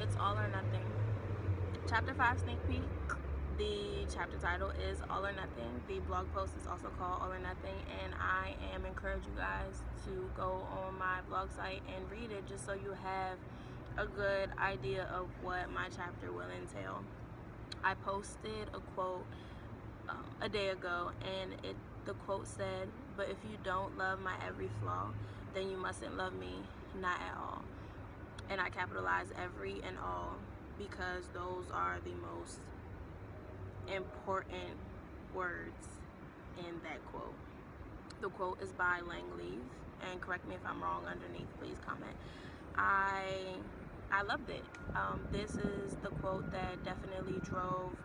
It's All or Nothing. Chapter 5 sneak peek. The chapter title is All or Nothing. The blog post is also called All or Nothing, and I am encouraging you guys to go on my blog site and read it just so you have a good idea of what my chapter will entail. I posted a quote a day ago, and the quote said, "But if you don't love my every flaw, then you mustn't love me, not at all." And I capitalize every and all because those are the most important words in that quote. The quote is by Lang Leaf, and correct me if I'm wrong underneath, please comment. I loved it. This is the quote that definitely drove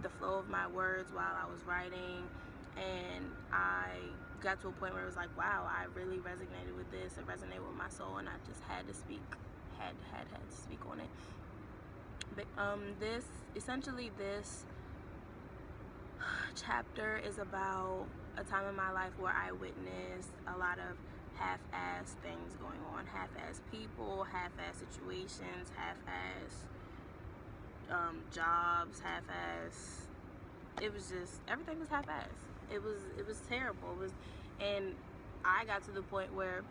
the flow of my words while I was writing, and I got to a point where it was like, wow, I really resonated with this. It resonated with my soul, and I just had to speak, had to speak on it. But this chapter is about a time in my life where I witnessed a lot of half-ass things going on, half-ass people, half-ass situations, half-ass jobs, half-ass. It was just, everything was half-ass. It was terrible. And I got to the point where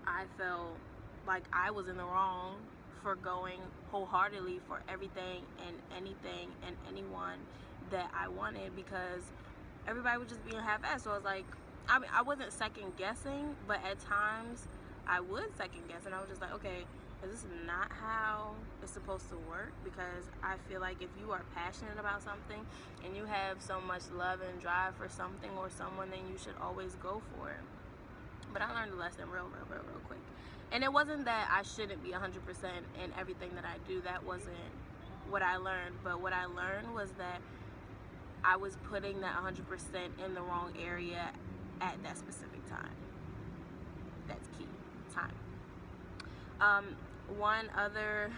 I felt like I was in the wrong for going wholeheartedly for everything and anything and anyone that I wanted, because everybody was just being half-assed. So I was like, I mean, I wasn't second guessing, but at times I would second guess, and I was just like, okay, is this not how it's supposed to work? Because I feel like if you are passionate about something and you have so much love and drive for something or someone, then you should always go for it. But I learned a lesson real quick. And it wasn't that I shouldn't be 100% in everything that I do. That wasn't what I learned. But what I learned was that I was putting that 100% in the wrong area at that specific time. That's key. Time. One other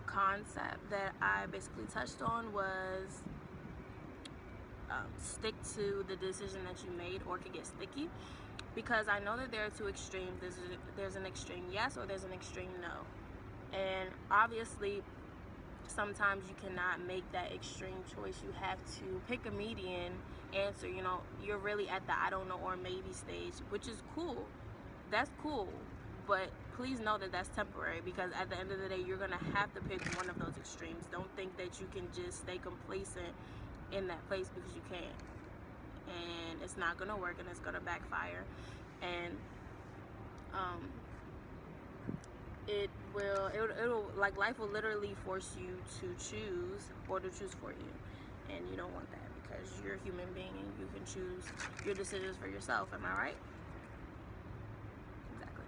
concept that I basically touched on was stick to the decision that you made, or it could get sticky, because I know that there are two extremes. There's an extreme yes, or there's an extreme no, and obviously sometimes you cannot make that extreme choice. You have to pick a median answer. You know, you're really at the I don't know or maybe stage, which is cool. That's cool, but please know that that's temporary, because at the end of the day you're gonna have to pick one of those extremes. Don't think that you can just stay complacent in that place, because you can't, and it's not gonna work, and it's gonna backfire, and it'll like, life will literally force you to choose, or to choose for you, and you don't want that, because you're a human being and you can choose your decisions for yourself. Am I right? Exactly.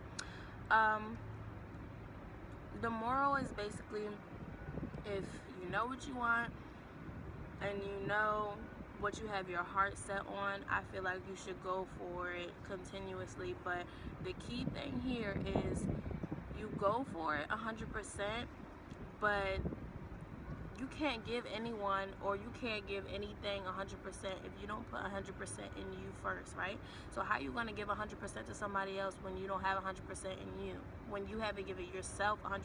The moral is basically, if you know what you want and you know what you have your heart set on, I feel like you should go for it continuously. But the key thing here is you go for it 100%, but you can't give anyone, or you can't give anything 100% if you don't put 100% in you first, right? So how are you going to give 100% to somebody else when you don't have 100% in you, when you haven't given yourself 100%?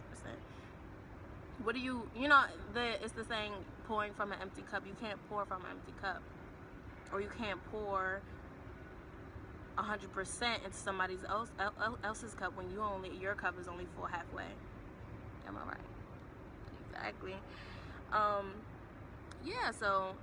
What do you know, it's the saying, pouring from an empty cup. You can't pour from an empty cup, or you can't pour 100% into somebody else's cup when your cup is only full halfway. Am I right? Exactly. Yeah, so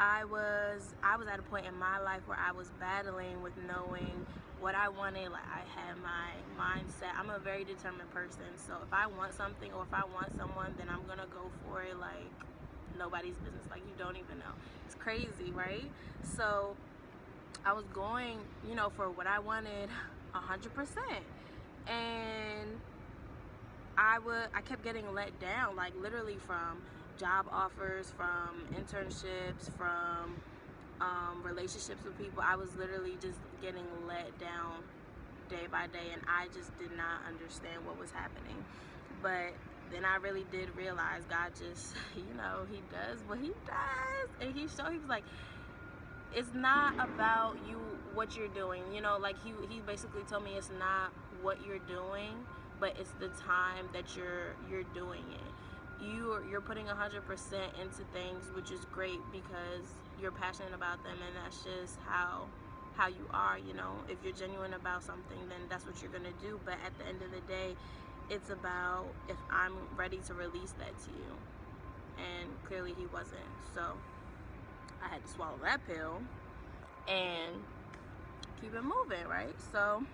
I was at a point in my life where I was battling with knowing what I wanted. Like, I had my mindset. I'm a very determined person, so if I want something, or if I want someone, then I'm gonna go for it like nobody's business. Like, you don't even know. It's crazy, right? So I was going, for what I wanted 100%, and I kept getting let down, like literally from job offers, from internships, from relationships with people. I was literally just getting let down day by day, and I just did not understand what was happening. But then I really did realize God just, he does what he does, and he was like, it's not about what you're doing, like he basically told me it's not what you're doing, but it's the time that you're doing it. You're putting 100% into things, which is great because you're passionate about them, and that's just how you are, you know. If you're genuine about something, then that's what you're gonna do. But at the end of the day, it's about if I'm ready to release that to you. And clearly he wasn't, so I had to swallow that pill and keep it moving, right? So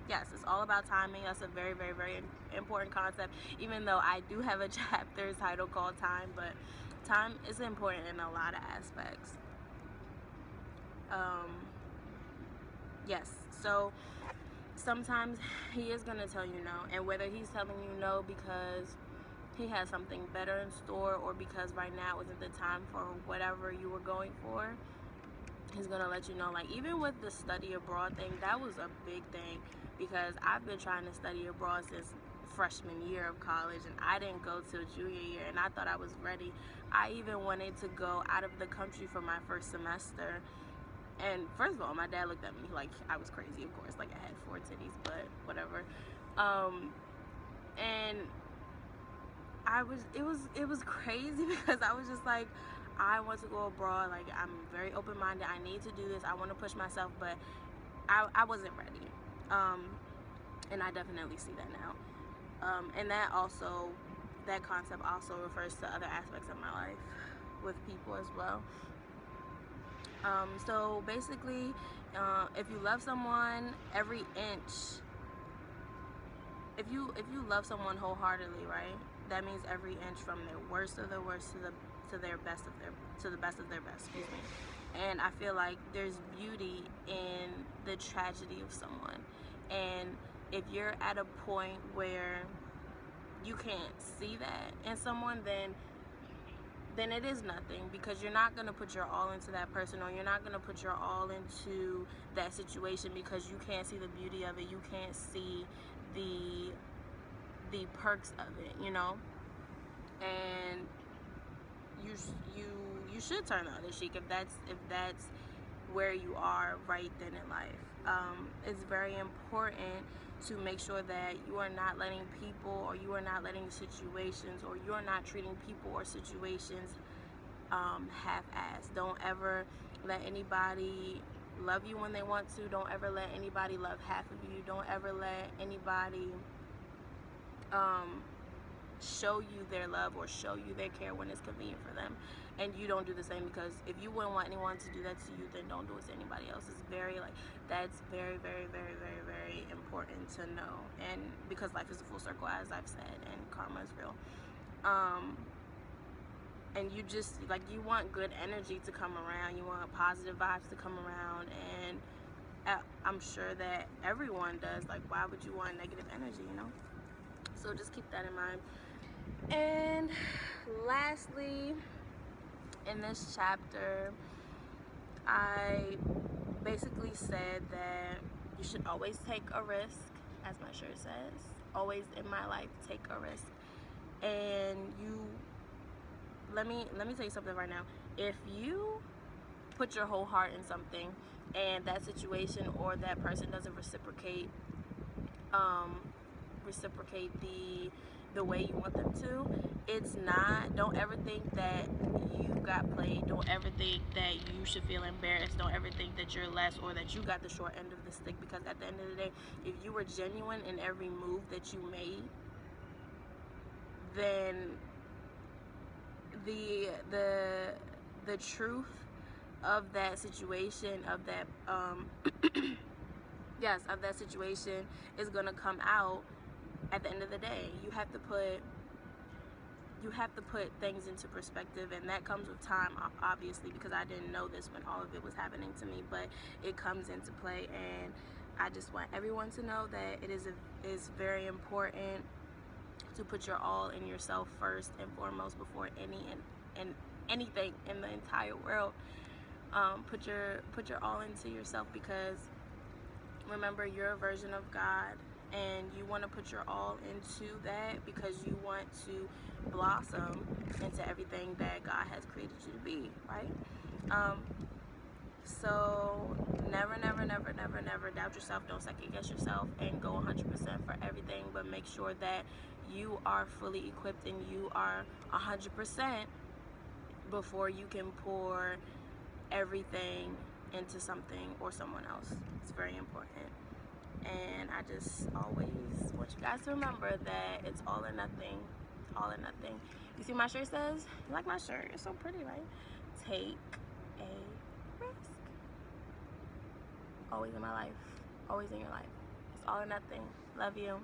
yes, it's all about timing. That's a very, very, very important concept, even though I do have a chapter title called Time, but time is important in a lot of aspects. Yes, so sometimes he is going to tell you no, and whether he's telling you no because he has something better in store or because right now isn't the time for whatever you were going for, he's going to let you know. Like, even with the study abroad thing, that was a big thing because I've been trying to study abroad since freshman year of college, and I didn't go till junior year, and I thought I was ready. I even wanted to go out of the country for my first semester. And first of all, my dad looked at me like I was crazy, of course, like I had 4 titties, but whatever. And it was crazy because I was just like, I want to go abroad. Like, I'm very open-minded. I need to do this. I want to push myself, but I wasn't ready. And I definitely see that now. And that concept also refers to other aspects of my life with people as well. So basically, if you love someone, every inch, if you love someone wholeheartedly, right, that means every inch from their worst of their worst to their best of the best of their best, excuse me. And I feel like there's beauty in the tragedy of someone. And if you're at a point where you can't see that in someone, then it is nothing, because you're not going to put your all into that person, or you're not going to put your all into that situation because you can't see the beauty of it. You can't see the perks of it, you know. And you should turn the other cheek if that's where you are right then in life. It's very important to make sure that you are not letting people, or you are not letting situations, or you are not treating people or situations half-assed. Don't ever let anybody love you when they want to. Don't ever let anybody love half of you. Don't ever let anybody show you their love or show you their care when it's convenient for them, and you don't do the same, because if you wouldn't want anyone to do that to you, then don't do it to anybody else. It's that's very, very, very, very, very important to know, and because life is a full circle, as I've said, and karma is real. And you just, like, you want good energy to come around, you want positive vibes to come around, and I'm sure that everyone does. Like, why would you want negative energy, you know? So just keep that in mind. And lastly, in this chapter, I basically said that you should always take a risk, as my shirt says. Always in my life, take a risk. And let me tell you something right now. If you put your whole heart in something and that situation or that person doesn't reciprocate the way you want them to, it's not, don't ever think that you got played. Don't ever think that you should feel embarrassed. Don't ever think that you're less, or that you got the short end of the stick, because at the end of the day, if you were genuine in every move that you made, then the truth of that situation, of that yes, of that situation is gonna come out at the end of the day. You have to put things into perspective, and that comes with time, obviously, because I didn't know this when all of it was happening to me, but it comes into play. And I just want everyone to know that it is very important to put your all in yourself first and foremost before anything in the entire world. Put your all into yourself, because remember, you're a version of God, and you want to put your all into that because you want to blossom into everything that God has created you to be, right? So never, never, never, never, never doubt yourself. Don't second guess yourself, and go 100% for everything. But make sure that you are fully equipped and you are 100% before you can pour everything into something or someone else. It's very important. And I just always want you guys to remember that it's all or nothing. All or nothing. You see my shirt says? You like my shirt? It's so pretty, right? Take a risk. Always in my life. Always in your life. It's all or nothing. Love you.